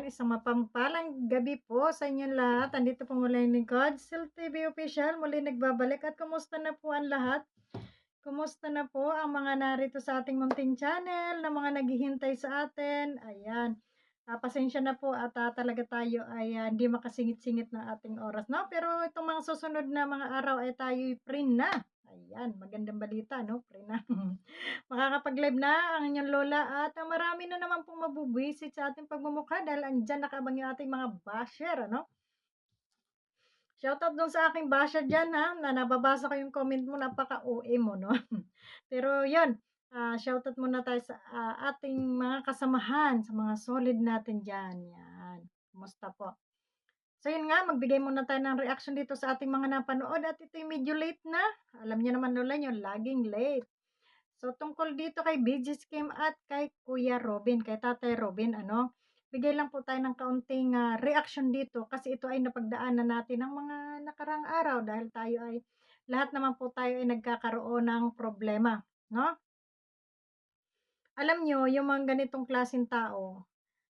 Isang mapagpalang gabi po sa inyong lahat. Andito po muli ang lingkod, Sil TV Official, muli nagbabalik at kumusta na po ang lahat? Kumusta na po ang mga narito sa ating munting channel na mga naghihintay sa atin? Ayan. Pasensya na po at talaga tayo ay hindi makasingit-singit ng ating oras, no? Pero itong mga susunod na mga araw ay tayo free na. Ayan, magandang balita, no? Free na. Makakapag-live na ang inyong lola at marami na naman pong mabubwisit sa ating pagmumukha dahil andyan nakabang yung ating mga basher, ano? Shoutout dun sa aking basher dyan, ha, na nababasa ko yung comment mo, napaka-OA mo, no? Pero yun, shoutout muna tayo sa ating mga kasamahan, sa mga solid natin dyan. Yan. Kumusta po? So yun nga, magbigay muna tayo ng reaction dito sa ating mga napanood at ito'y medyo late na. Alam niyo naman lola yun, laging late. So, tungkol dito kay BG Scheme at kay Kuya Robin, kay Tatay Robin, ano, bigay lang po tayo ng kaunting reaction dito kasi ito ay napagdaanan natin ng mga nakarang araw dahil tayo ay, lahat naman po tayo ay nagkakaroon ng problema, no? Alam nyo, yung mga ganitong klaseng tao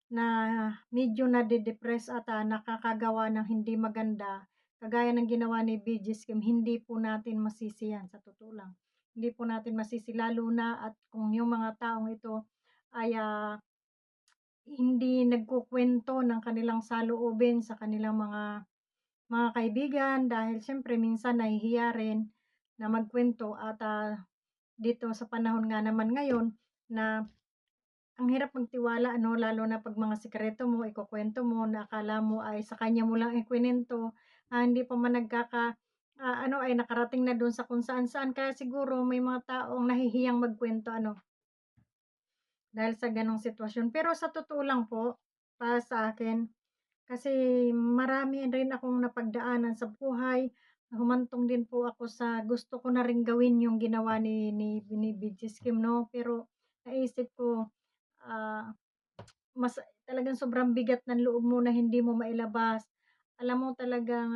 na medyo nade-depress at nakakagawa ng hindi maganda, kagaya ng ginawa ni BG Scheme, hindi po natin masisi yan, sa totoo lang. Hindi po natin masisi, lalo na at kung yung mga taong ito ay hindi nagkukwento ng kanilang saloobin sa kanilang mga kaibigan dahil siyempre minsan nahihiya rin na magkwento at dito sa panahon nga naman ngayon na ang hirap magtiwala ano, lalo na 'pag mga sikreto mo ikukuwento mo na akala mo ay sa kanya mo lang ikuwinento, hindi pa man ano ay nakarating na dun sa kung saan-saan. Kaya siguro may mga taong nahihiyang magkuwento ano, dahil sa gano'ng sitwasyon. Pero sa totoo lang po, para sa akin, kasi marami rin akong napagdaanan sa buhay. Humantong din po ako sa gusto ko na ring gawin yung ginawa ni BG Kim 'no, pero naisip ko, ah mas talagang sobrang bigat ng loob mo na hindi mo mailabas. Alam mo talagang,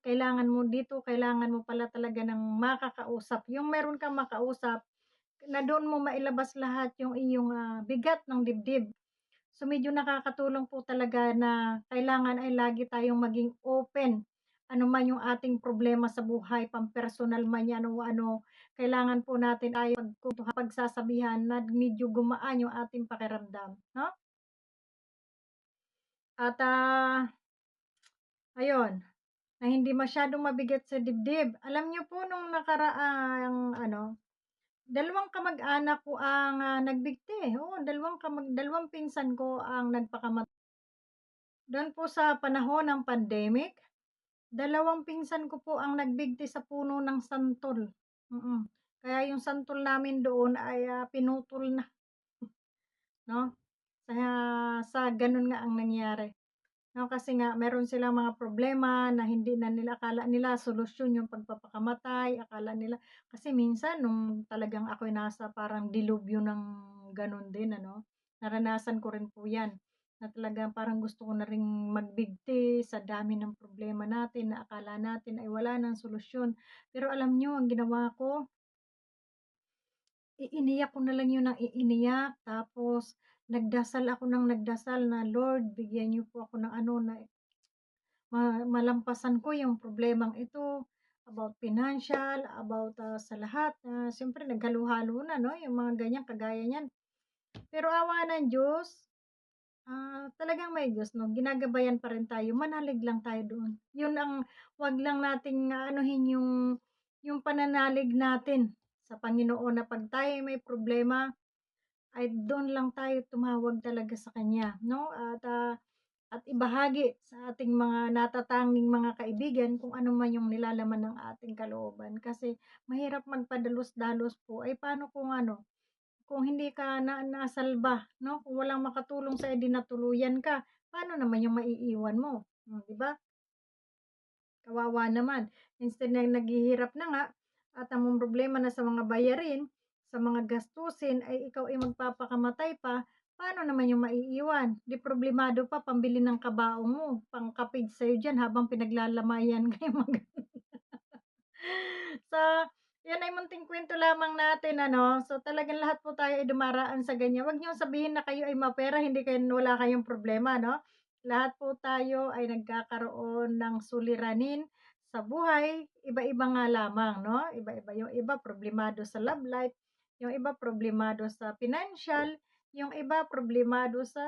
kailangan mo dito, kailangan mo pala talaga ng makakausap, yung meron kang makausap na doon mo mailabas lahat yung iyong, bigat ng dibdib. So, medyo nakakatulong po talaga na kailangan ay lagi tayong maging open. Ano man yung ating problema sa buhay, pampersonal man yan o ano, kailangan po natin ay pagsasabihan na medyo gumaan yung ating pakiramdam, no? At, ayun, na hindi masyadong mabigat sa dibdib. Alam niyo po nung nakaraang ano, dalawang kamag-anak ko ang, nagbigti, oo, dalawang pinsan ko ang do'n po sa panahon ng pandemic, dalawang pinsan ko po ang nagbigti sa puno ng santol, Kaya yung santol namin doon ay, pinutol na, 'no, kaya sa gano'n nga ang nangyari. No, kasi nga meron silang mga problema na hindi na nila akala nila solusyon yung pagpapakamatay, akala nila kasi minsan nung talagang ako'y nasa parang delubyo ng gano'n din ano, naranasan ko rin po 'yan, na talagang parang gusto ko na ring magbigti sa dami ng problema natin na akala natin ay wala ng solusyon. Pero alam niyo ang ginawa ko, iiniyak ko na lang 'yun ng iiniyak tapos nagdasal ako ng nagdasal na, "Lord bigyan niyo po ako ng ano na malampasan ko yung problemang ito, about financial, about, sa lahat na siyempre naghalo-halo na 'no, yung mga ganyan kagaya niyan. Pero awa ng Diyos, talagang may Diyos 'no, ginagabayan pa rin tayo, manalig lang tayo doon. Yun ang 'wag lang nating aanuhin yung pananalig natin sa Panginoon na 'pag tayo'y may problema, ay do'n lang tayo tumawag talaga sa Kanya 'no, at ibahagi sa ating mga natatanging mga kaibigan kung ano man yung nilalaman ng ating kalooban. Kasi mahirap magpadalos-dalos po, ay paano kung ano, kung hindi ka nasalba, 'no? Kung walang makatulong sa'yo, 'di natuluyan ka, paano naman yung maiiwan mo, 'di ba? Kawawa naman. Instead na naghihirap na nga at ang problema na sa mga bayarin, sa mga gastusin ay ikaw ay magpapakamatay pa, paano naman yung maiiwan? 'Di problemado pa pambili ng kabaong mo, pangkapig sa'yo diyan habang pinaglalamayan kayo So, 'yan ay munting kuwento lamang natin ano. So, talagang lahat po tayo ay dumaraan sa ganyan. Huwag niyong sabihin na kayo ay mapera, hindi kayo wala kayong problema 'no. Lahat po tayo ay nagkakaroon ng suliranin sa buhay, iba-iba nga lamang 'no, iba-iba. Yung iba problemado sa love life, yung iba problemado sa financial, yung iba problemado sa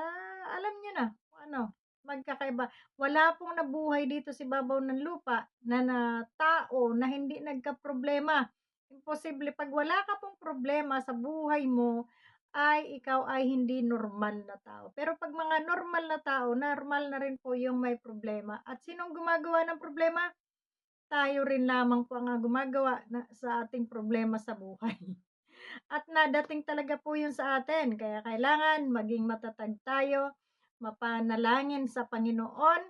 alam niyo na kung ano, magkakaiba. Wala pong nabuhay dito sa ibabaw ng lupa na tao na hindi nagkaproblema. Imposible 'pag wala ka pong problema sa buhay mo ay ikaw ay hindi normal na tao. Pero 'pag mga normal na tao, normal na rin po yung may problema. At sinong gumagawa ng problema? Tayo rin lamang po ang, gumagawa sa ating problema sa buhay. At nadating talaga po yun sa atin. Kaya kailangan maging matatag tayo, mapanalangin sa Panginoon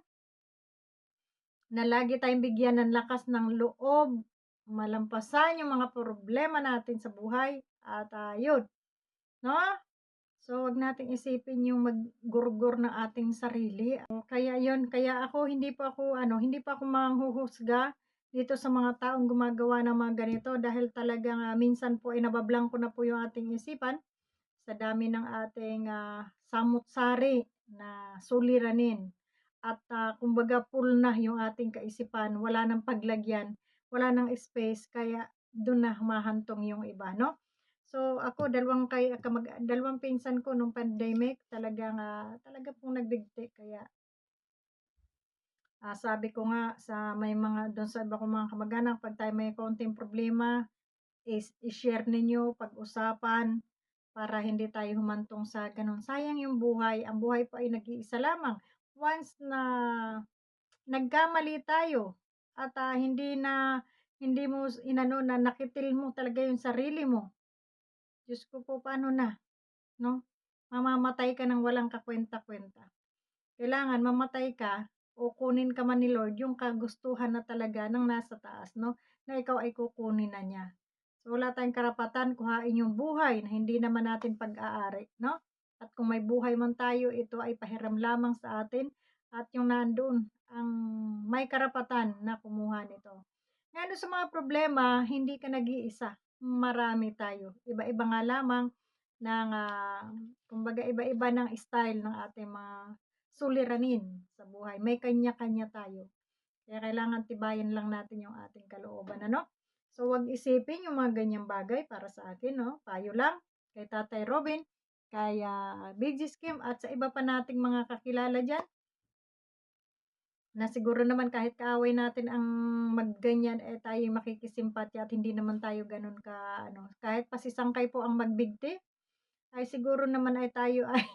na lagi tayong bigyan ng lakas ng loob, malampasan yung mga problema natin sa buhay at, yun, 'no? So, wag nating isipin yung maggurgur ng ating sarili. Kaya yun, kaya hindi pa ako manghuhusga dito sa mga taong gumagawa ng mga ganito dahil talagang, minsan po ay nabablangko na po yung ating isipan sa dami ng ating, samut-sari na suliranin at, kumbaga full na yung ating kaisipan, wala ng paglagyan, wala ng space kaya dun na humahantong yung iba 'no. So, ako dalawang pinsan ko nung pandemic talagang, talaga pong nagbigti kaya, sabi ko nga sa may mga dun sa iba kong mga kamag-anak 'pag tayo may konting problema i-share ninyo, pag-usapan. Para hindi tayo humantong sa gano'n. Sayang yung buhay, ang buhay po ay nag-iisa lamang. Once na nagkamali tayo at, hindi mo inano na nakitil mo talaga yung sarili mo, Diyos ko po paano na, 'no? Mamamatay ka ng walang kakuwenta-kuwenta. Kailangan mamatay ka o kunin ka man ni Lord yung kagustuhan na talaga ng nasa taas 'no, na ikaw ay kukunin na niya. So, wala tayong karapatan kuhain yung buhay na hindi naman natin pag-aari 'no? At kung may buhay man tayo, ito ay pahiram lamang sa atin at yung nandoon ang may karapatan na kumuha nito. Ngayon sa mga problema, hindi ka nag-iisa, marami tayo. Iba-iba nga lamang ng, kumbaga iba-iba ng style ng ating mga suliranin sa buhay. May kanya-kanya tayo. Kaya kailangan tibayan lang natin yung ating kalooban, ano? So, wag isipin yung mga ganyang bagay para sa akin, no? Payo lang kay Tatay Robin, kay BG Kim, at sa iba pa nating mga kakilala dyan, na siguro naman kahit kaaway natin ang magganyan, eh tayo makikisimpatya at hindi naman tayo ganun ka, ano, kahit pasisangkay po ang magbigti, ay siguro naman ay tayo ay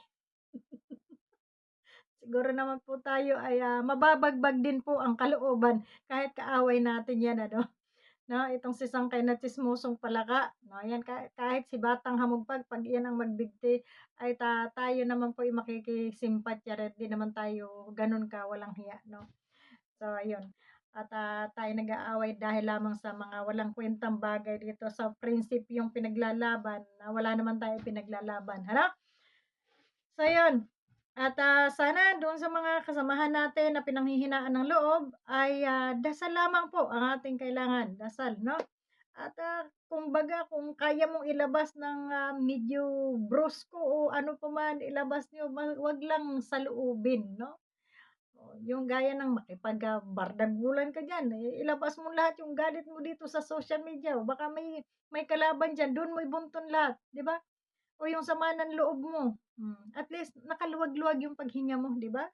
siguro naman po tayo ay mababagbag din po ang kalooban kahit kaaway natin yan, ano. No, itong si Sangkay na tsismosong palaka, no, yan kahit si Batang Hamugpag 'pag iyan ang magbigti ay tayo naman po ay makikisimpatya rin, 'di naman tayo gano'n kawalang hiya, 'no. So ayun, at, tayo nag-aaway dahil lamang sa mga walang kuwentang bagay dito sa prinsipyong pinaglalaban na wala naman tayong pinaglalaban, ano? So yun, at, sana doon sa mga kasamahan natin na pinanghihinaan ng loob ay, dasal lamang po ang ating kailangan, dasal 'no? At, kumbaga kung kaya mong ilabas ng, medyo brusko o ano pa man ilabas niyo, 'wag lang saloobin 'no? Oh, yung gaya ng bardagulan ka diyan, eh, ilabas mo lahat yung galit mo dito sa social media, o baka may kalaban diyan, dun mo ibunton lahat, 'di ba? O yung sama ng loob mo, at least nakaluwag-luwag yung paghinga mo, 'di ba?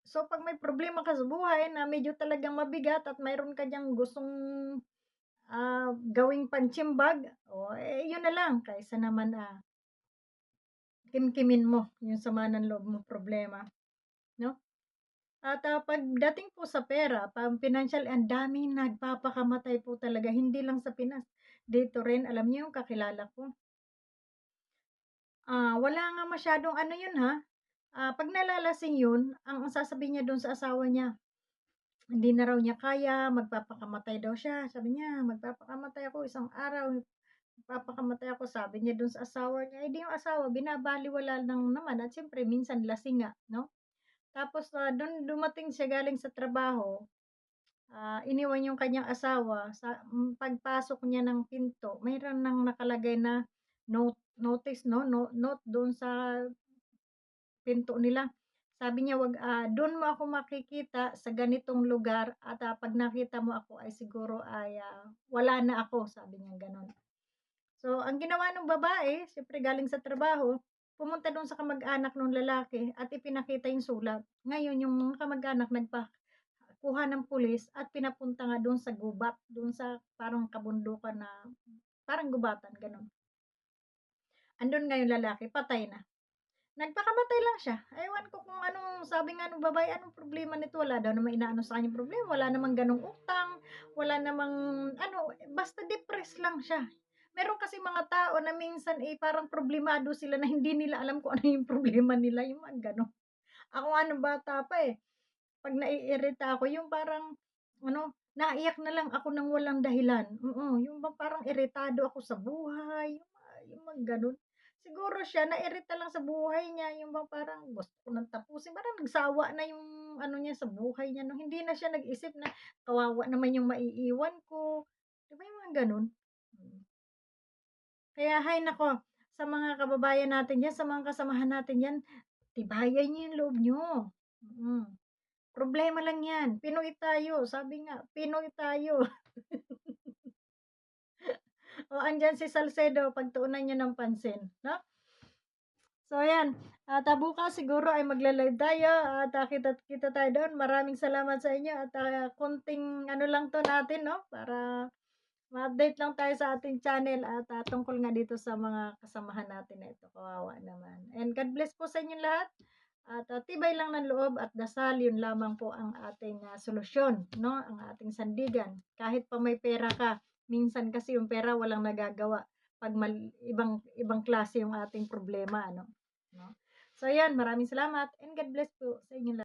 So, 'pag may problema ka sa buhay na medyo talagang mabigat at mayroon ka diyang gustong, gawing pantsimbag, o eh, yun na lang kaysa naman, kimkimin mo yung sama ng loob mo problema, 'no? At, pagdating po sa pera, pang-pinansiyal, ang daming nagpapakamatay po talaga, hindi lang sa Pinas, dito rin. Alam niyo yung kakilala ko, wala nga masyadong ano yun, 'pag nalalasing yun, ang sasabihin niya dun sa asawa niya, hindi na raw niya kaya, magpapakamatay daw siya. Sabi niya, "Magpapakamatay ako isang araw, magpapakamatay ako." Sabi niya dun sa asawa niya, eh, di yung asawa binabalewala lang naman at siyempre minsan lasing nga, 'no? Tapos, dumating siya galing sa trabaho, iniwan yung kanyang asawa pagpasok niya ng pinto mayroon ng nakalagay na notice 'no, note doon sa pinto nila. Sabi niya, "Wag, dun mo ako makikita sa ganitong lugar at, 'pag nakita mo ako ay siguro ay, wala na ako," sabi niyang gano'n. So, ang ginawa nung babae, siyempre galing sa trabaho, pumunta dun sa kamag-anak nung lalaki at ipinakita yung sulat. Ngayon yung mga kamag-anak nagpakuha ng pulis at pinapunta nga dun sa gubat, dun sa parang kabundukan na parang gubatan, gano'n. Andun nga yung lalaki, patay na. Nagpakamatay lang siya. Ewan ko kung anong sabi nga nung babae, "Anong problema nito?" Wala daw namang inaano sa kanyang problema, wala namang gano'ng utang, wala namang ano, basta depressed lang siya. Meron kasi mga tao na minsan, parang problemado sila na hindi nila alam kung ano yung problema nila, yung mga gano'n. Ako nga nung bata pa, 'pag naiirita ako yung parang ano, naiyak na lang ako ng walang dahilan, yung bang parang iritado ako sa buhay, yung mga gano'n. Siguro siya nairita lang sa buhay niya, yung bang parang gusto ko ng tapusin, parang nagsawa na yung ano niya sa buhay niya 'no, hindi na siya nag-isip na kawawa naman yung maiiwan ko, 'di ba yung mga gano'n? Mm. Kaya hay naku, sa mga kababayan natin diyan, sa mga kasamahan natin diyan, tibayan niyo yung loob niyo, mm. Problema lang 'yan, Pinoy tayo, sabi nga, Pinoy tayo. O andiyan si Salcedo, pagtuunan niyo ng pansin, 'no? So ayan, bukas siguro ay magla-live tayo at, kita-kita tayo do'n. Maraming salamat sa inyo at, konting ano lang 'to natin 'no, para ma-update lang tayo sa ating channel at, tungkol nga dito sa mga kasamahan natin na ito, kawawa naman. And God bless po sa inyong lahat at, tibay lang ng loob at dasal, 'yun lamang po ang ating, solusyon 'no, ang ating sandigan. Kahit pa may pera ka, minsan kasi yung pera walang nagagawa 'pag ibang ibang klase yung ating problema ano, 'no. So ayan, maraming salamat and God bless po sa inyong lahat.